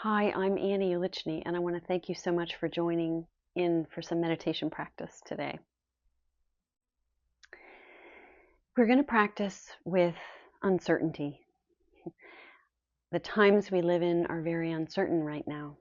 Hi, I'm Annie Ulichny, and I want to thank you so much for joining in for some meditation practice today. We're going to practice with uncertainty. The times we live in are very uncertain right now.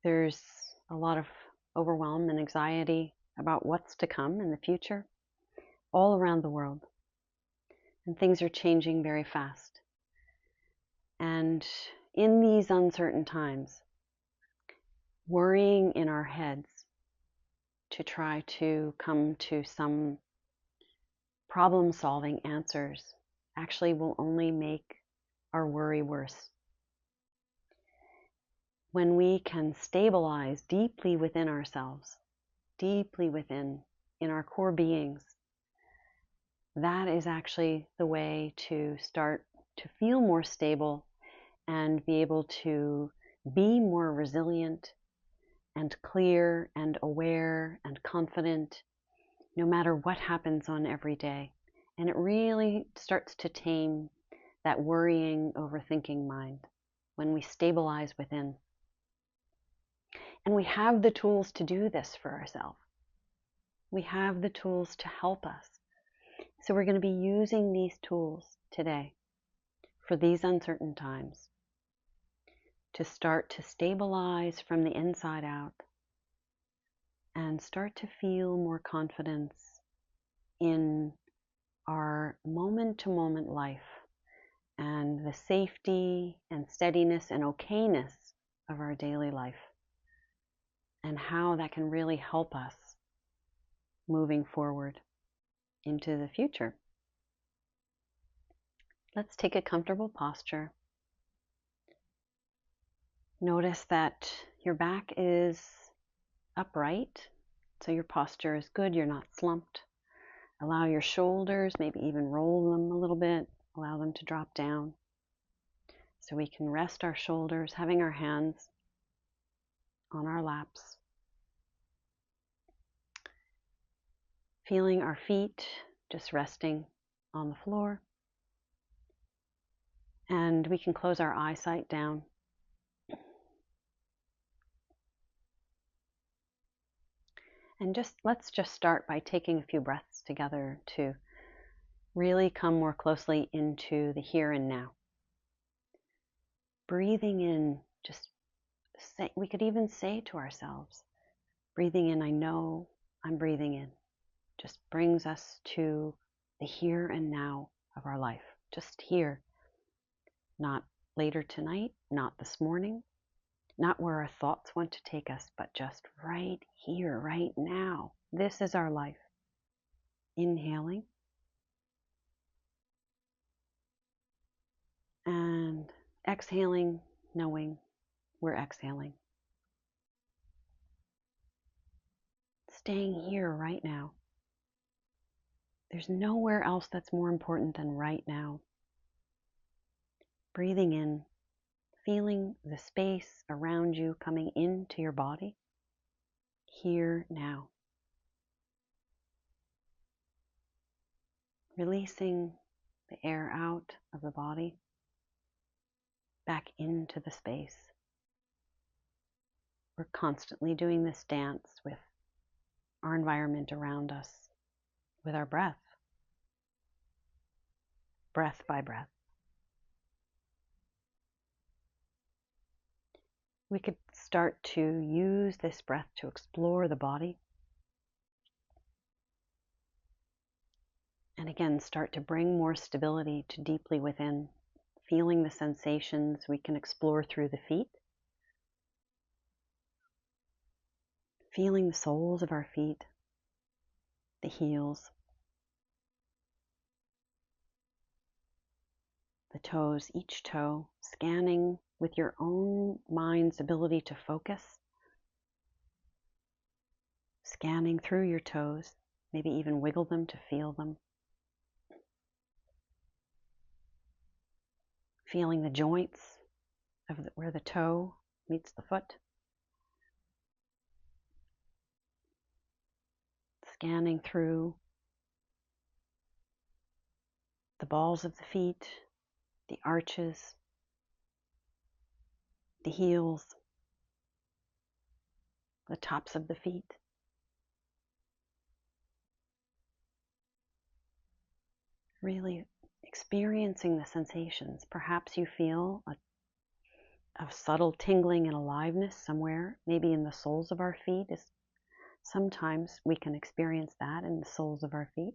There's a lot of overwhelm and anxiety about what's to come in the future all around the world. And things are changing very fast. And in these uncertain times, worrying in our heads to try to come to some problem-solving answers actually will only make our worry worse. When we can stabilize deeply within ourselves, deeply within, in our core beings, that is actually the way to start to feel more stable and be able to be more resilient and clear and aware and confident no matter what happens on every day. And it really starts to tame that worrying, overthinking mind when we stabilize within. And we have the tools to do this for ourselves. We have the tools to help us. So we're going to be using these tools today for these uncertain times to start to stabilize from the inside out and start to feel more confidence in our moment-to-moment life and the safety and steadiness and okayness of our daily life, and how that can really help us moving forward into the future. Let's take a comfortable posture. Notice that your back is upright, so your posture is good, you're not slumped. Allow your shoulders, maybe even roll them a little bit, allow them to drop down. So we can rest our shoulders, having our hands on our laps. Feeling our feet just resting on the floor. And we can close our eyesight down. And let's just start by taking a few breaths together to really come more closely into the here and now. Breathing in, we could even say to ourselves, breathing in, I know I'm breathing in, just brings us to the here and now of our life. Just here, not later tonight, not this morning, not where our thoughts want to take us, but just right here, right now. This is our life. Inhaling and exhaling, knowing we're exhaling. Staying here right now. There's nowhere else that's more important than right now. Breathing in, feeling the space around you coming into your body. Here now. Releasing the air out of the body, back into the space. We're constantly doing this dance with our environment around us, with our breath, breath by breath. We could start to use this breath to explore the body. And again, start to bring more stability to deeply within, feeling the sensations we can explore through the feet, feeling the soles of our feet, the heels, the toes, each toe, scanning with your own mind's ability to focus, scanning through your toes, maybe even wiggle them to feel them. Feeling the joints of where the toe meets the foot. Scanning through the balls of the feet, the arches, the heels, the tops of the feet. Really experiencing the sensations. Perhaps you feel a subtle tingling and aliveness somewhere, maybe in the soles of our feet. Sometimes we can experience that in the soles of our feet,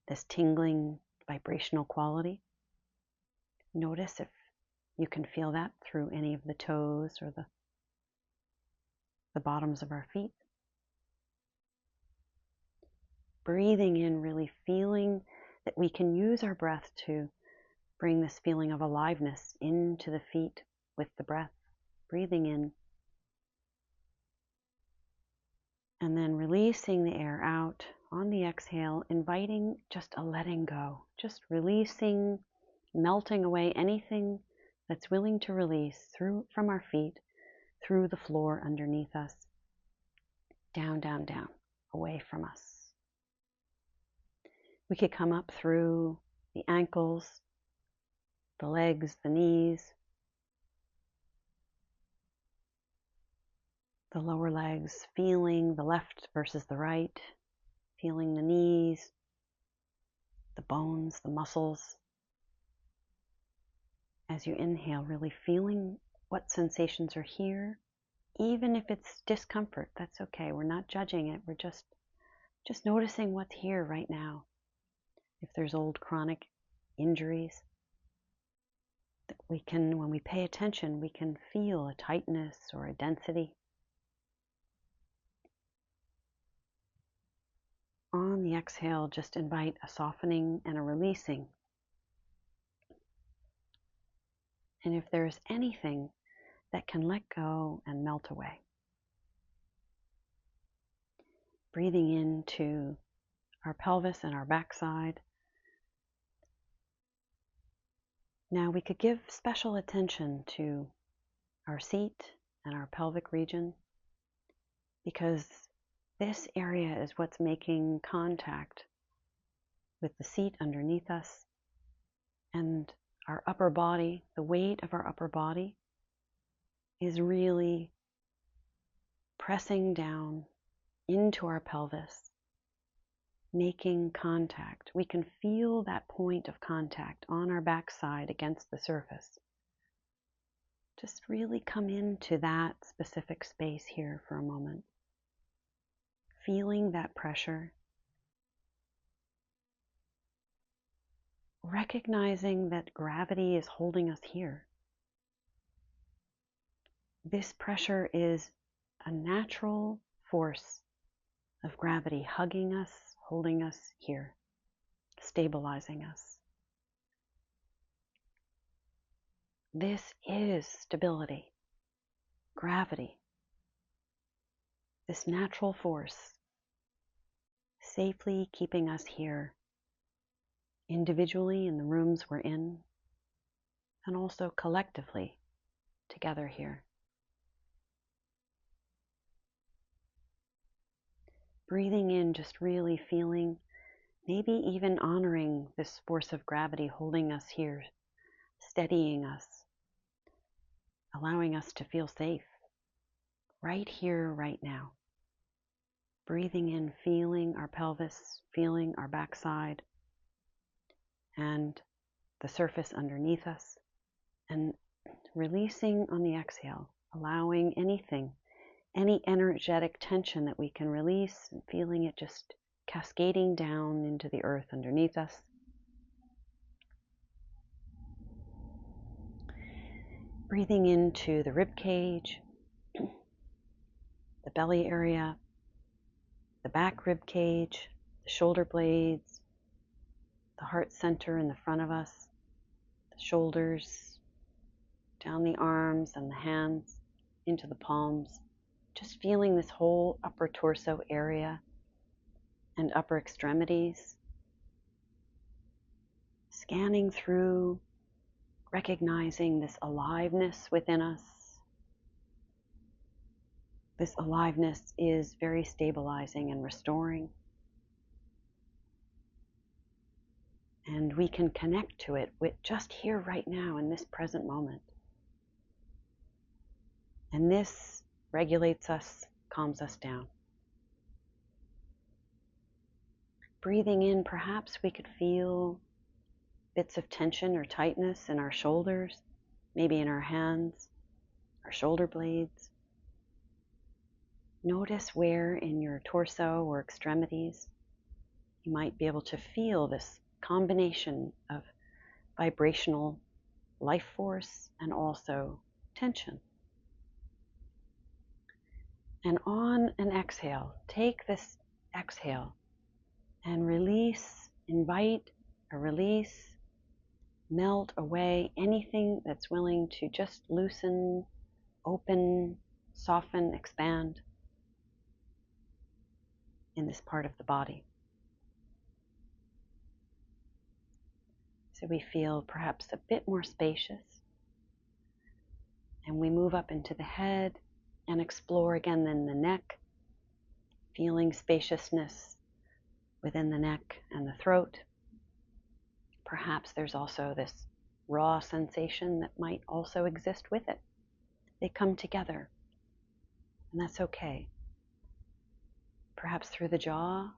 this tingling vibrational quality. Notice if you can feel that through any of the toes or the bottoms of our feet. Breathing in, really feeling that we can use our breath to bring this feeling of aliveness into the feet with the breath. Breathing in and then releasing the air out on the exhale, inviting just a letting go, just releasing, melting away anything that's willing to release from our feet, through the floor underneath us, down, down, down, away from us. We could come up through the ankles, the legs, the knees, the lower legs, feeling the left versus the right, feeling the knees, the bones, the muscles. As you inhale, really feeling what sensations are here. Even if it's discomfort, that's okay. We're not judging it. We're just noticing what's here right now. If there's old chronic injuries, that we can, when we pay attention, we can feel a tightness or a density. On the exhale, just invite a softening and a releasing. And if there's anything that can let go and melt away. Breathing into our pelvis and our backside. Now we could give special attention to our seat and our pelvic region, because this area is what's making contact with the seat underneath us and our upper body. The weight of our upper body is really pressing down into our pelvis, making contact. We can feel that point of contact on our backside against the surface. Just really come into that specific space here for a moment. Feeling that pressure. Recognizing that gravity is holding us here. This pressure is a natural force of gravity hugging us, holding us here, stabilizing us. This is stability, gravity, this natural force safely keeping us here, individually in the rooms we're in, and also collectively together here. Breathing in, just really feeling, maybe even honoring this force of gravity holding us here, steadying us, allowing us to feel safe right here, right now. Breathing in, feeling our pelvis, feeling our backside and the surface underneath us, and releasing on the exhale, allowing anything, any energetic tension that we can release, and feeling it just cascading down into the earth underneath us. Breathing into the rib cage, the belly area, the back rib cage, the shoulder blades, the heart center in the front of us, the shoulders, down the arms and the hands, into the palms. Just feeling this whole upper torso area and upper extremities. Scanning through, recognizing this aliveness within us. This aliveness is very stabilizing and restoring. And we can connect to it with just here right now in this present moment. And this regulates us, calms us down. Breathing in, perhaps we could feel bits of tension or tightness in our shoulders, maybe in our hands, our shoulder blades. Notice where in your torso or extremities you might be able to feel this combination of vibrational life force and also tension. And on an exhale, take this exhale and release, invite a release, melt away anything that's willing to just loosen, open, soften, expand in this part of the body. So we feel perhaps a bit more spacious. And we move up into the head and explore again then the neck, feeling spaciousness within the neck and the throat. Perhaps there's also this raw sensation that might also exist with it. They come together, and that's okay. Perhaps through the jaw,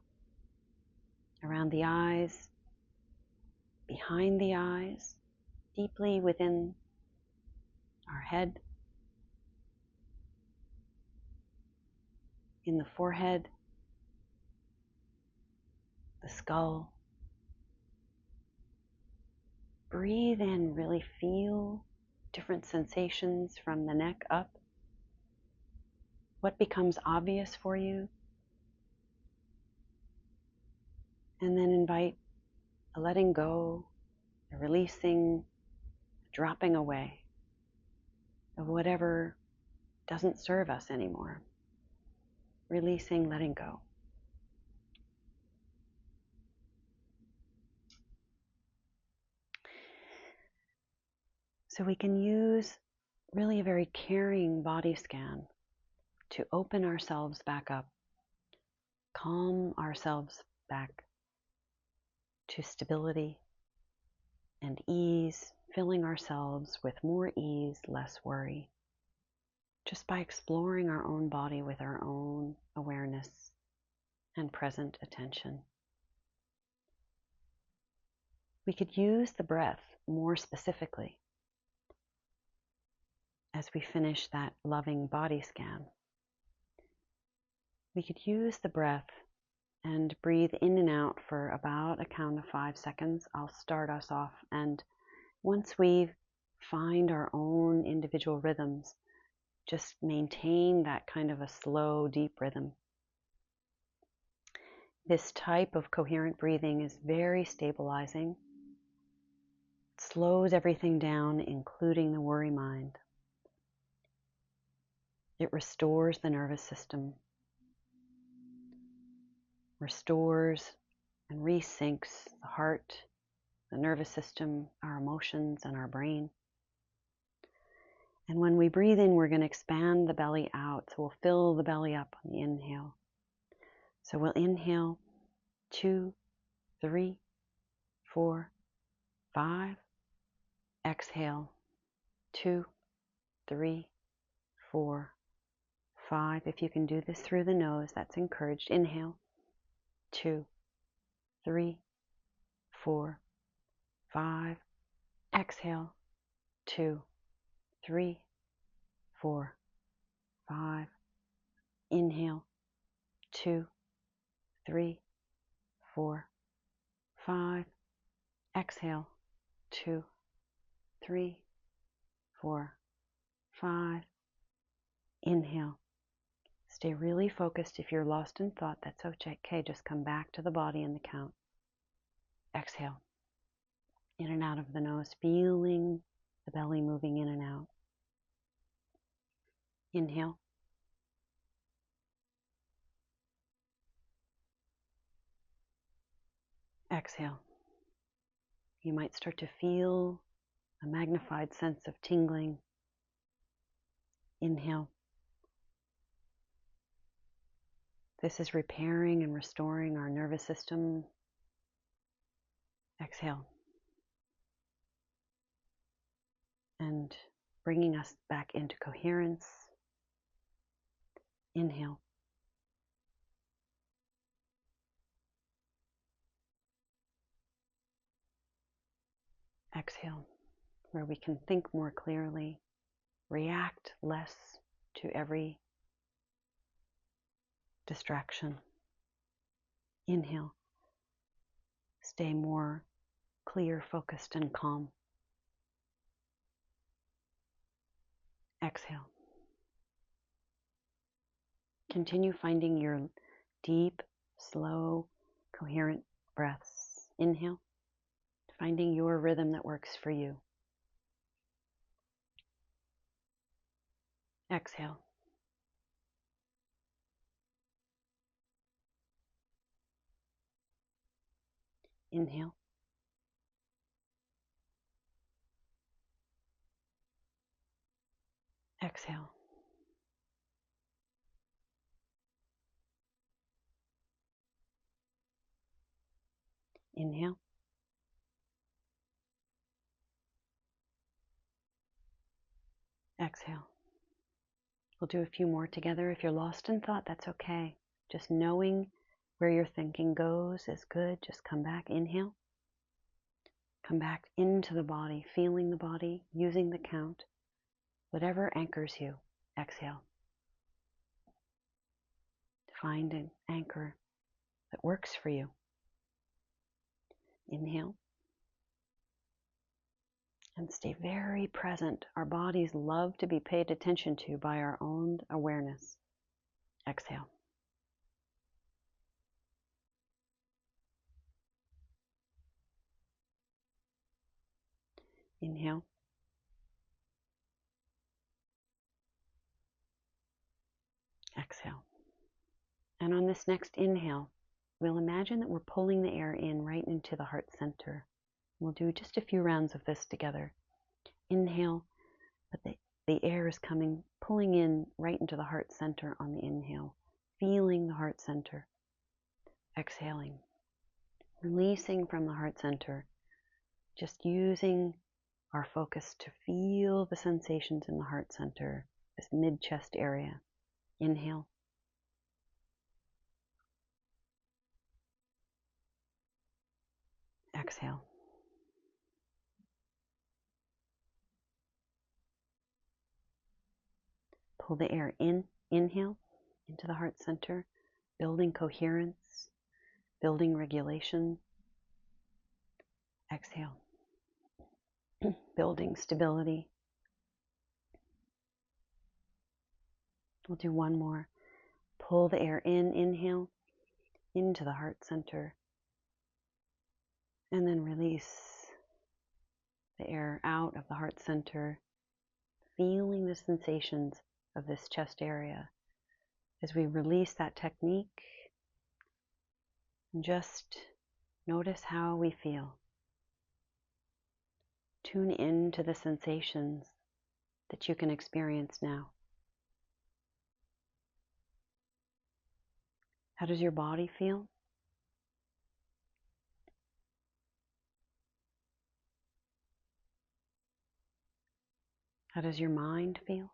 around the eyes, behind the eyes, deeply within our head, in the forehead, the skull. Breathe in, really feel different sensations from the neck up. What becomes obvious for you? And then invite a letting go, a releasing, a dropping away of whatever doesn't serve us anymore. Releasing, letting go. So we can use really a very caring body scan to open ourselves back up, calm ourselves back to stability and ease, filling ourselves with more ease, less worry, just by exploring our own body with our own awareness and present attention. We could use the breath more specifically as we finish that loving body scan. We could use the breath and breathe in and out for about a count of 5 seconds. I'll start us off, and once we find our own individual rhythms, just maintain that kind of a slow, deep rhythm. This type of coherent breathing is very stabilizing. It slows everything down, including the worry mind. It restores the nervous system, restores and resyncs the heart, the nervous system, our emotions, and our brain. And when we breathe in, we're going to expand the belly out. So we'll fill the belly up on the inhale. So we'll inhale 2, 3, 4, 5. Exhale 2, 3, 4, 5. If you can do this through the nose, that's encouraged. Inhale 2, 3, 4, 5. Exhale 2, 3, 4, 5. Inhale 2, 3, 4, 5. Exhale 2, 3, 4, 5. Inhale. Stay really focused. If you're lost in thought, that's okay. Just come back to the body and the count. Exhale. In and out of the nose, feeling the belly moving in and out. Inhale. Exhale. You might start to feel a magnified sense of tingling. Inhale. This is repairing and restoring our nervous system. Exhale. And bringing us back into coherence, Inhale. Exhale, where we can think more clearly, react less to every distraction. Inhale. Stay more clear, focused, and calm. Exhale. Continue finding your deep, slow, coherent breaths. Inhale. Finding your rhythm that works for you. Exhale. Inhale. Exhale. Inhale. Exhale. We'll do a few more together. If you're lost in thought, that's okay. Just knowing where your thinking goes is good. Just come back. Inhale. Come back into the body, feeling the body, using the count. Whatever anchors you. Exhale. Find an anchor that works for you. Inhale. And stay very present. Our bodies love to be paid attention to by our own awareness. Exhale. Inhale. Exhale. And on this next inhale, we'll imagine that we're pulling the air in right into the heart center. We'll do just a few rounds of this together. Inhale, but the air is pulling in right into the heart center on the inhale, feeling the heart center. Exhaling, releasing from the heart center, just using our focus to feel the sensations in the heart center, this mid-chest area. Inhale. Exhale. Pull the air in. Inhale into the heart center, building coherence, building regulation. Exhale. Building stability. We'll do one more. Pull the air in. Inhale into the heart center. And then release the air out of the heart center, feeling the sensations of this chest area. As we release that technique, just notice how we feel. Tune in to the sensations that you can experience now. How does your body feel? How does your mind feel?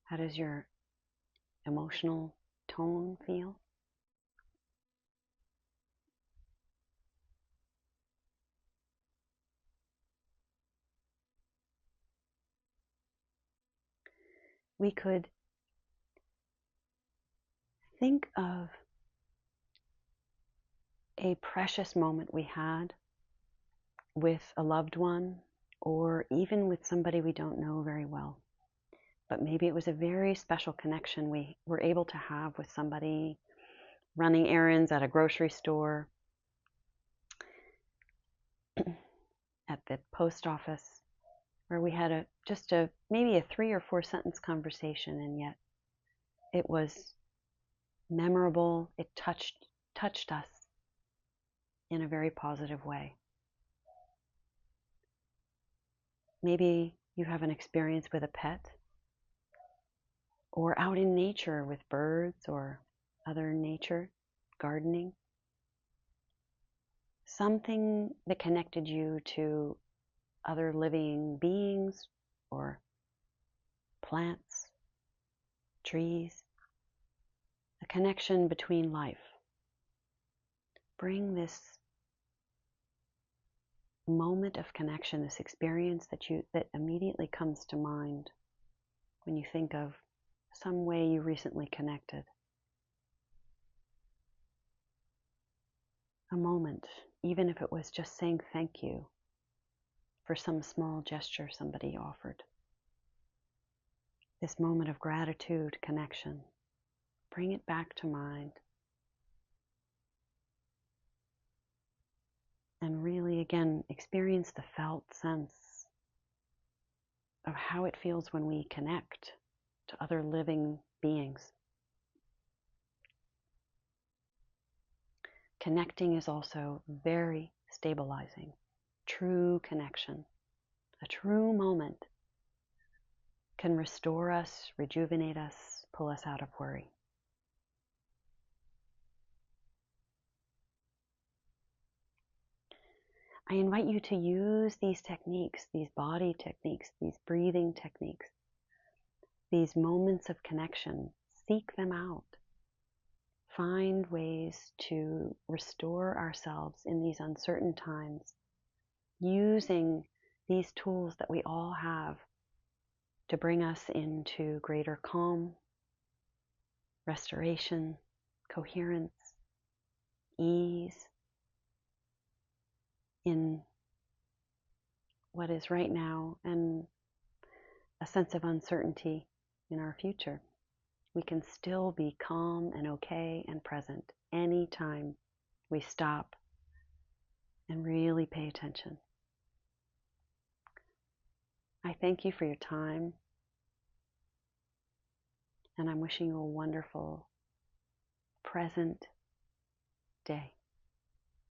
How does your emotional tone feel? We could think of a precious moment we had with a loved one, or even with somebody we don't know very well. But maybe it was a very special connection we were able to have with somebody running errands at a grocery store, at the post office, where we had maybe a 3 or 4 sentence conversation, and yet it was memorable. It touched us in a very positive way. Maybe you have an experience with a pet, or out in nature with birds or other nature, gardening. Something that connected you to other living beings or plants, trees, a connection between life. Bring this moment of connection, this experience that immediately comes to mind when you think of some way you recently connected. A moment, even if it was just saying thank you for some small gesture somebody offered. This moment of gratitude, connection. Bring it back to mind. And really, again, experience the felt sense of how it feels when we connect to other living beings. Connecting is also very stabilizing. True connection, a true moment, can restore us, rejuvenate us, pull us out of worry. I invite you to use these techniques, these body techniques, these breathing techniques, these moments of connection. Seek them out. Find ways to restore ourselves in these uncertain times, using these tools that we all have to bring us into greater calm, restoration, coherence, ease in what is right now, and a sense of uncertainty in our future. We can still be calm and okay and present anytime we stop and really pay attention. I thank you for your time, and I'm wishing you a wonderful present day.